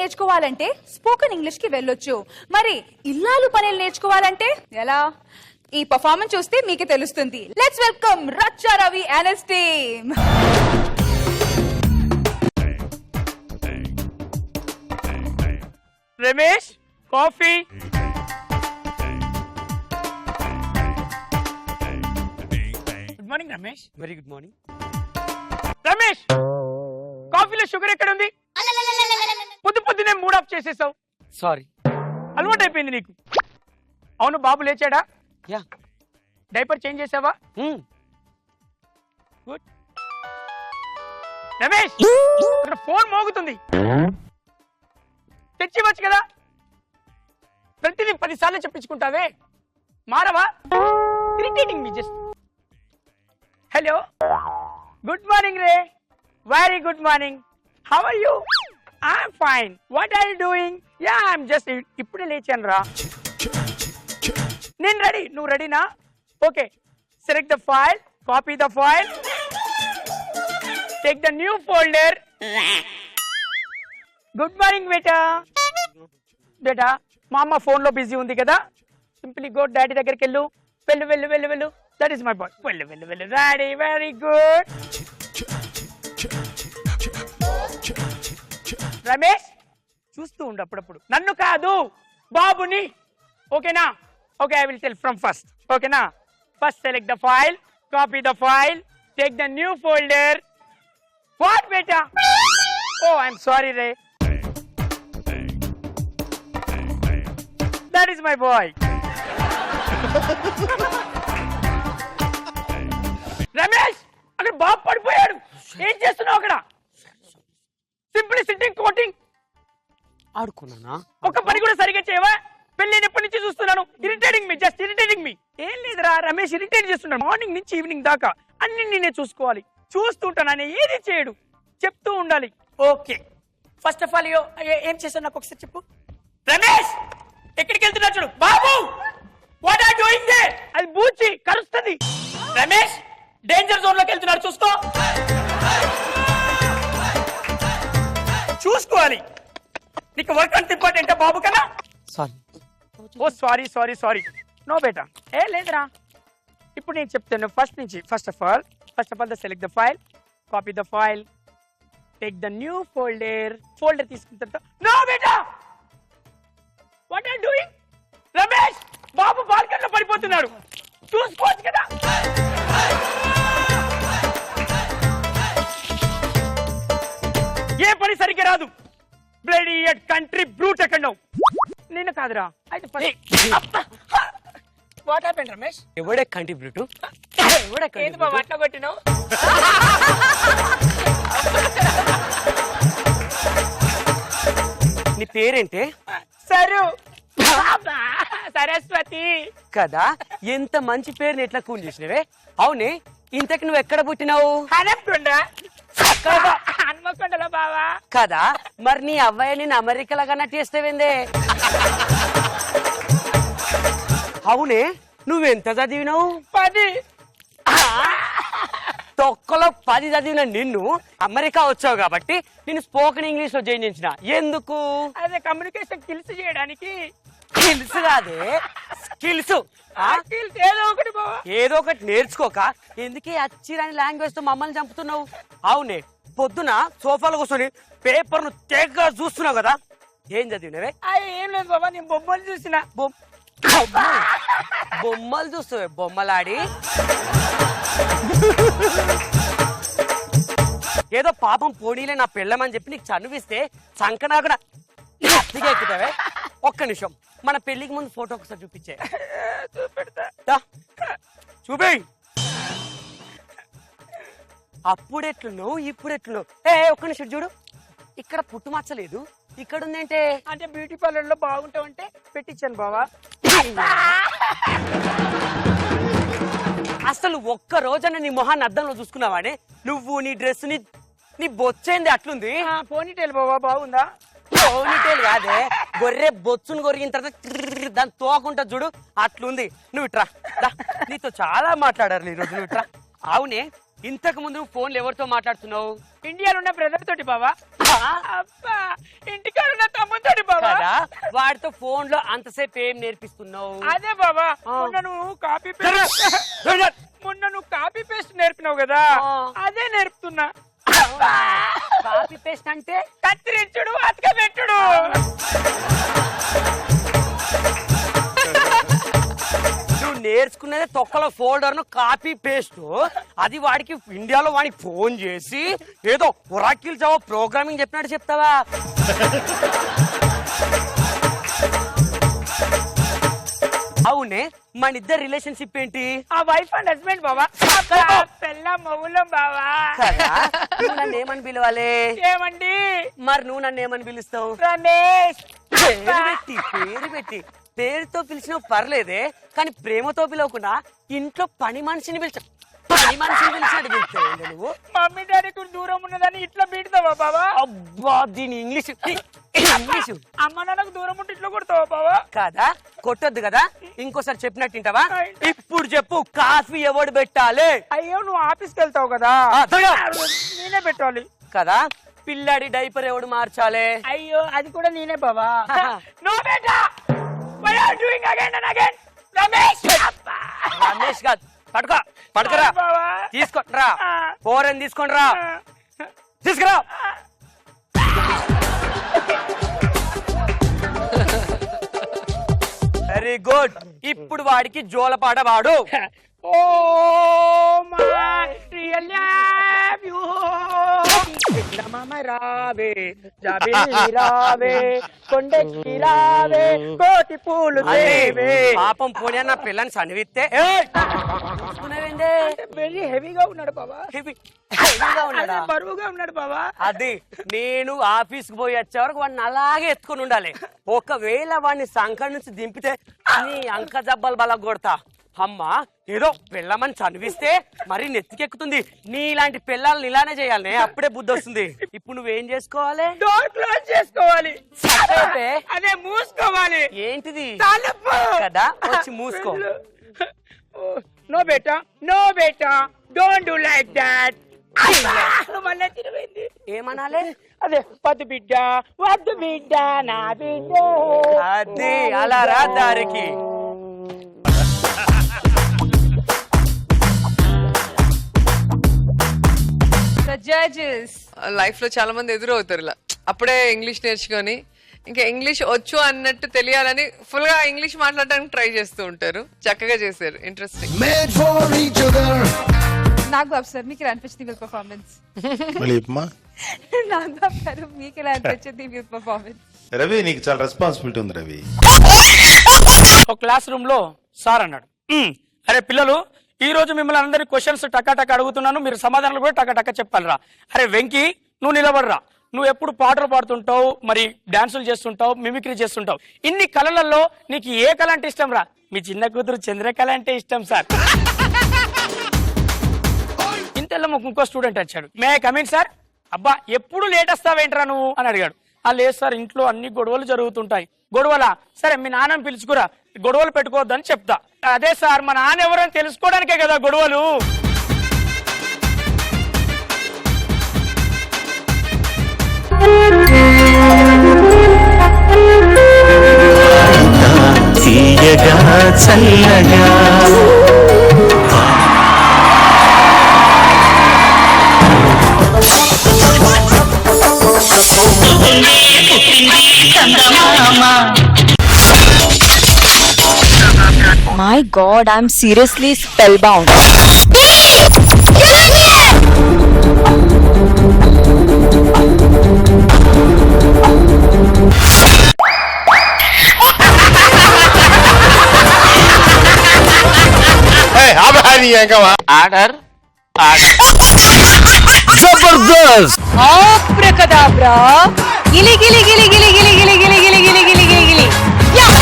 నేర్చుకోవాలంటే spoken English కి వెళ్ళొచ్చు. మరి ఇల్లాలు పనులు నేర్చుకోవాలంటే ఎలా? ఈ పర్ఫార్మెన్స్ చూస్తే మీకే తెలుస్తుంది. లెట్స్ వెల్కమ్ రచ్చ Ravi and his team. Ramesh coffee. Good morning Ramesh. Very good morning. Ramesh కాఫీలో షుగర్ ఎక్కడ ఉంది? పొద్దునే మూడ్ ఆఫ్ చేసేసావు. సారీ. అలవాటు అయిపోయింది నీకు. అవును, బాబు లేచాడా? యా. డైపర్ చేంజ్ చేసావా? గుడ్. రమేష్ ఇక్కడ ఫోన్ మోగుతుంది, తెచ్చివచ్చు కదా. ప్రతిదీ 10 సార్లు చెప్పించుకుంటావే, మారవా? Irritating me just. Hello, good morning రే. Very good morning. How are you? I'm fine. What are you doing? Yeah, I'm just ఇప్పుడే లేచాను రా. నేను రెడీ. నువ్వు రెడీనా? Okay. Select the file, copy the file, take the new folder. Good morning బేటా. బేటా, మా అమ్మ ఫోన్ లో బిజీ ఉంది కదా, సింప్లీ గో డాడీ దగ్గరికి వెళ్ళు. వెళ్ళు వెళ్ళు వెళ్ళు వెళ్ళు. That is my bye. వెళ్ళు వెళ్ళు వెళ్ళు. Daddy very good. రమేష్ చూస్తూ ఉండు అప్పుడప్పుడు, నన్ను కాదు బాబుని. ఓకేనా? Okay, I will tell from first. ఓకేనా? First select the file, copy the file, take the new folder. What బేటా? ఓ, ఐఎమ్ సారీ రే. That is my boy. Ramesh అక్కడ బాబు పడిపోయాడు. ఏం చేస్తున్నావు అక్కడ? Simply sitting coating. ఆడుకున్నానా? ఒక పని కూడా సరిగ్గా చేయవా? పెళ్ళైనప్పటి నుంచి చూస్తున్నాను. Irritating me, just irritating me. ఏం లేదురా రమేష్, ఇరిటేట్ చేస్తున్నాడు. మార్నింగ్ నుంచి ఈవినింగ్ దాకా అన్ని నేనే చూసుకోవాలి. చూస్తుంటాను, ఏది చేయడు, చెప్తూ ఉండాలి. ఓకే, ఫస్ట్ ఆఫ్ ఆల్ ఏం చేశావు నాకు ఒకసారి చెప్పు. రమేష్ ఎక్కడికి వెళ్తున్నా చూడు. బాబు, వాట్ ఆర్ డూయింగ్ దేర్? అది బూచి కరుస్తుంది. రమేష్ డేంజర్ జోన్ లోకి వెళ్తున్నాడు, చూసుకో. చూసుకోవాలి. నీకు వర్క్ అంత ఇంపార్టెంట్ బాబు కదా? Sorry. Oh sorry sorry sorry. No బేటా, ఏ లేదురా. ఇప్పుడు నేను చెప్తాను ఫస్ట్ నుంచి. First of all the select the file, copy the file, take the new folder. Folder తీసుకున్న తర్వాత నో బేటా, వాట్ ఆర్ డూయింగ్? రమేష్ బాబు బాల్కనీలో పడిపోతున్నాడు, చూసుకోవచ్చు కదా. ఏ పని సరిగ్గా రాదు. బ్లడీ కంట్రీ బ్రూట్ ఎక్కడ నేను కాదురా. అయితే వాట్ హ్యాపెండ్ రమేష్? ఎవడే కంటి బ్రూటు? ఏంది బాబు అట్లా కొట్టినావు? నీ పేరేంటే? సరు సరస్వతి కదా. ఎంత మంచి పేరుని ఎట్లా కూల్ చేసినవే. అవునే, ఇంతకు నువ్వు ఎక్కడ పుట్టినావు? హనుమకొండ. హనుమకొండలో బావా. కదా, మరి నీ అవ్వయ్య నేను అమెరికాలో కన్నట్టు చేస్తావేందే? అవునే, నువ్వెంత చదివినావు? 10. తొక్కలో 10 చదివిన నిన్ను అమెరికా వచ్చావు కాబట్టి నేను స్పోకెన్ ఇంగ్లీష్ లో జాయిన్ చేసిన. ఎందుకు? అదే కమ్యూనికేషన్ స్కిల్స్ చేయడానికి. స్కిల్స్ కాదే, స్కిల్స్. ఏదో ఒకటి బావా, ఏదో ఒకటి నేర్చుకోక ఎందుకే అచ్చిరాని లాంగ్వేజ్ తో మమ్మల్ని చంపుతున్నావు? అవునే, పొద్దున సోఫాలో కూర్చొని పేపర్ ను తేగ్గా చూస్తున్నావు కదా, ఏం చదివినవే? ఏం లేదు బాబా, నేను బొమ్మలు చూసిన. బొమ్మలు చూస్తావే, బొమ్మలాడి. ఏదో పాపం పోనీలే నా పెళ్ళమని చెప్పి నీకు చనువిస్తే సంకనా కూడా అతిగా ఎక్కుతావే. ఒక్క నిమిషం, మన పెళ్లికి ముందు ఫోటో ఒకసారి చూపించే. చూపెడతా. చూపి. అప్పుడెట్లున్నావు ఇప్పుడెట్లున్నావు? ఒక్క నిమిషం చూడు, ఇక్కడ పుట్టుమచ్చలేదు, ఇక్కడ ఉందేంటే? అంటే బ్యూటీ పార్లర్ లో బాగుంటావంటే పెట్టించాను బావా. అసలు ఒక్క రోజన నీ మొహాన్ని అద్దంలో చూసుకున్నావానే? నువ్వు నీ డ్రెస్ నీ బొచ్చేంది అట్లుంది. పోనీటేల్ బావా, బాగుందా? పోనీటేల్ కాదే, గొర్రె బొచ్చును కొరిగిన తర్వాత దాన్ని తోకుంటా చూడు, అట్లుంది. నువ్వు ఇట్రా, నీతో చాలా మాట్లాడారు ఈ రోజు. నువ్వు ఇట్రా. అవునే, ఇంతకు ముందు ఫోన్లు ఎవరితో మాట్లాడుతున్నావు? ఇండియాలో ఉన్న బ్రదర్ తోటి బావా. అబ్బా ఇంటికాడ ఉన్న తమ్ముతోటి బావా. కదా వాడితో ఫోన్ లో అంతసేపు ఏం నేర్పిస్తున్నావు? అదే బావా మొన్న నువ్వు కాపీ పేస్ట్ నేర్పినావు కదా అదే నేర్పుతున్నా. కాపీ పేస్ట్ అంటే కత్తిరించుడు అతక పెట్టుడు. నువ్వు నేర్చుకునేది తొక్కల ఫోల్డర్ ను కాపీ పేస్ట్. అది వాడికి ఇండియాలో వాడికి ఫోన్ చేసి ఏదో ఒరాకిల్ జావా ప్రోగ్రామింగ్ చెప్పినట్టు చెప్తావా? అవునే మన ఇద్దరు రిలేషన్షిప్ ఏంటి? ఆ వైఫ్ అండ్ హస్బెండ్ బావా. పెళ్ళ మొగులం బావా. కదా నువ్వు నన్ను ఏమని పిలవాలి? ఏమండి? మరి నువ్వు నన్ను ఏమని పిలుస్తావు? రమేష్. పేరు పెట్టి పేరుతో పిలిచినా పర్లేదే, కానీ ప్రేమతో పిలవకుండా ఇంట్లో పని మనిషిని పిలిచావు. పని మనిషిని పిలిచినట్టు పిలుస్తావు నువ్వు. మమ్మీ డాడీకి దూరం ఉన్నదని ఇట్లా పీడతావా బావా? అబ్బా దీని ఇంగ్లీష్ అమ్మ నాన్నకు దూరం ఉంటే ఇట్లా కొడతావా బావా? కదా కొట్టొద్దు కదా. ఇంకోసారి చెప్పినట్టు వింటావా? ఇప్పుడు చెప్పు, కాఫీ ఎవడు పెట్టాలి? అయ్యో నువ్వు ఆఫీస్కి వెళ్తావు కదా నేనే పెట్టాలి కదా. పిల్లాడి డైపర్ ఎవడు మార్చాలి? అయ్యో అది కూడా నేనే బావా. నో బేటా why are doing again and again. Ramesh Ramesh కాదు, పడుకోరా తీసుకోరా. ఫోరెన్ తీసుకోండిరా, తీసుకురా. Very good. ఇప్పుడు వాడికి జోలపాట వాడు. Oh my real love you నమమ రావే జాబిలి రావే కొండకి రావే కోటి పూలు దేవే. పాపం పోనీ నా పిల్లని సనివిస్తే వెరీ హెవీగా ఉన్నాడు బాబా. హెవీగా ఉన్నాడా? బరువుగా ఉన్నాడు బాబా. అది నేను ఆఫీస్ కు పోయి వచ్చే వరకు వాడిని అలాగే ఎత్తుకుని ఉండాలి. ఒకవేళ వాడిని సంకట నుంచి దింపితే నీ అంక జబ్బలు బల కొడతా. అమ్మా ఏదో పిల్లమని చనివిస్తే మరి నెత్తికెక్కుతుంది. నీలాంటి పిల్లల్ని ఇలానే చేయాలి, అప్పుడే బుద్ధి వస్తుంది. ఇప్పుడు నువ్వేం చేసుకోవాలి? డోర్ క్లోజ్ చేసుకోవాలి. అదే మూసుకోవాలి. ఏంటిది తలుపు కదా, వచ్చి మూసుకో. నో బేటా నో బేటా డోంట్ డూ లైక్ దాట్. మళ్ళీ తిరిగింది. ఏమనాలి? అదే వద్దు బిడ్డ వద్దు బిడ్డ నా బిడ్డ. అది అలా రా దారికి. జడ్జెస్ లైఫ్ లో చాలా మంది ఎదురవుతారు ఇలా. అప్పుడే ఇంగ్లీష్ నేర్చుకొని ఇంకా ఇంగ్లీష్ వచ్చు అన్నట్టు తెలియాలని ఫుల్ గా ఇంగ్లీష్ మాట్లాడడానికి ట్రై చేస్తూ ఉంటారు. చక్కగా చేశారు, ఇంట్రెస్టింగ్. నాగబాబు సార్ మీకు ఎలా అనిపించింది మీ పర్ఫార్మెన్స్? నాగబాబు గారు మీకు ఎలా అనిపించింది మీ పర్ఫార్మెన్స్? రవి నీకు చాలా రెస్పాన్సిబిలిటీ ఉంది రవి. ఒక క్లాస్ రూమ్ లో సార్ అన్నాడు, అరే పిల్లలు ఈ రోజు మిమ్మల్ని అందరి క్వశ్చన్స్ టకా అడుగుతున్నాను, మీరు సమాధానాలు కూడా టకా చెప్పాలిరా. అరే వెంకీ నువ్వు నిలబడరా, నువ్వు ఎప్పుడు పాటలు పాడుతుంటావు, మరి డాన్సులు చేస్తుంటావు, మిమిక్రీ చేస్తుంటావు. ఇన్ని కళలలో నీకు ఏ కళ అంటే ఇష్టం రా? మీ చిన్న కూతురు చంద్రకళ అంటే ఇష్టం సార్. ఇంతలో ఇంకో స్టూడెంట్ వచ్చాడు, మే కమిన్ సార్. అబ్బా ఎప్పుడు లేట్ వస్తావేంట్రా నువ్వు అని అడిగాడు. లేదు సార్ ఇంట్లో అన్ని గొడవలు జరుగుతుంటాయి. గొడవలా? సరే మీ నాన్నని పిలుచుకురా, గొడవలు పెట్టుకోవద్దని చెప్తా. అదే సార్ మా నాన్న ఎవరని తెలుసుకోవడానికే కదా గొడవలు. చల్లగా My God, I'm seriously spellbound. Order. Zabardast. Abracadabra. Gili gili gili gili gili gili gili gili gili gili gili gili. Yeah.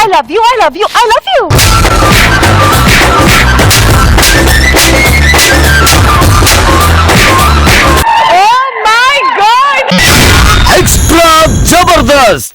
I love you. I love you. I love you. Oh my God. Extra Zabardast.